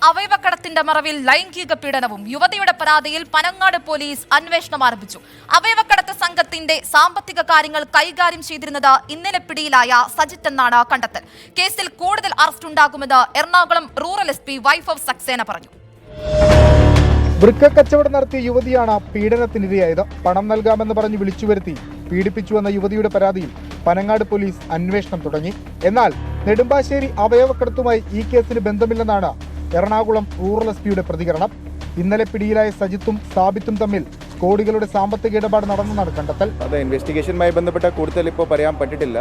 അവയവക്കടത്തിന്റെ മറവിൽ ലൈംഗിക പീഡനവും. യുവതിയുടെ പരാതിയിൽ പനങ്ങാട് പോലീസ് അന്വേഷണം ആരംഭിച്ചു. അവയവക്കടത്ത് സംഘത്തിന്റെ സാമ്പത്തിക കാര്യങ്ങൾ കൈകാര്യം ചെയ്തിരുന്നത് ഇന്നലെ പിടിയിലായ സജിത്ത് എന്നാണ് കണ്ടെത്തൽ. കേസിൽ കൂടുതൽ അറസ്റ്റ് ഉണ്ടാകുമെന്ന് എറണാകുളം റൂറൽ SP വൈഭവ് സക്സേന പറഞ്ഞു. വൃക്കക്കച്ചവടം നടത്തിയ യുവതിയാണ് പീഡനത്തിനിരയായത്. പണം നൽകാമെന്ന് പറഞ്ഞ് വിളിച്ചുവരുത്തി പീഡിപ്പിച്ചുവെന്ന യുവതിയുടെ പരാതിയിൽ പനങ്ങാട് പോലീസ് അന്വേഷണം തുടങ്ങി. എന്നാൽ നെടുമ്പാശ്ശേരി അവയവക്കടത്തുമായി ഈ കേസിന് ബന്ധമില്ലെന്നാണ് എറണാകുളം റൂറൽ SPയുടെ പ്രതികരണം. ഇന്നലെ പിടിയിലായ സജിത്തും സാബിത്തും തമ്മിൽ കോടികളുടെ സാമ്പത്തിക ഇടപാട് നടന്നെന്നാണ് കണ്ടെത്തൽ. അത് ഇൻവെസ്റ്റിഗേഷനുമായി ബന്ധപ്പെട്ട കൂടുതൽ ഇപ്പോൾ പറയാൻ പറ്റിട്ടില്ല.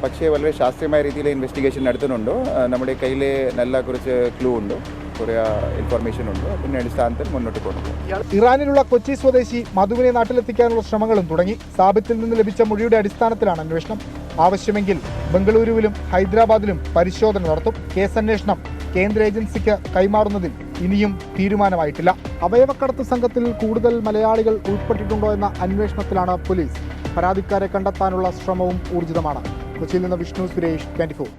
പക്ഷേ വളരെ ശാസ്ത്രീയമായ രീതിയിൽ ഇൻവെസ്റ്റിഗേഷൻ നടത്തുന്നുണ്ട്. നമ്മുടെ കയ്യിൽ നല്ല കുറച്ച് ക്ലൂ ഉണ്ട്, കുറേ ഇൻഫർമേഷൻ ഉണ്ട്. അതിന്റെ അടിസ്ഥാനത്തിൽ മുന്നോട്ട് പോകുന്നു. ഇറാനിലുള്ള കൊച്ചി സ്വദേശി മധുവിനെ നാട്ടിലെത്തിക്കാനുള്ള ശ്രമങ്ങളും തുടങ്ങി. സാബിത്തിൽ നിന്ന് ലഭിച്ച മൊഴിയുടെ അടിസ്ഥാനത്തിലാണ് അന്വേഷണം. ആവശ്യമെങ്കിൽ ബംഗളൂരുവിലും ഹൈദരാബാദിലും പരിശോധന നടത്തും. കേസന്വേഷണം കേന്ദ്ര ഏജൻസിക്ക് കൈമാറുന്നതിൽ ഇനിയും തീരുമാനമായിട്ടില്ല. അവയവക്കടത്ത് സംഘത്തിൽ കൂടുതൽ മലയാളികൾ ഉൾപ്പെട്ടിട്ടുണ്ടോ എന്ന അന്വേഷണത്തിലാണ് പോലീസ്. പരാതിക്കാരെ കണ്ടെത്താനുള്ള ശ്രമവും ഊർജിതമാണ്. കൊച്ചിയിൽ നിന്ന് വിഷ്ണു സുരേഷ്, 24.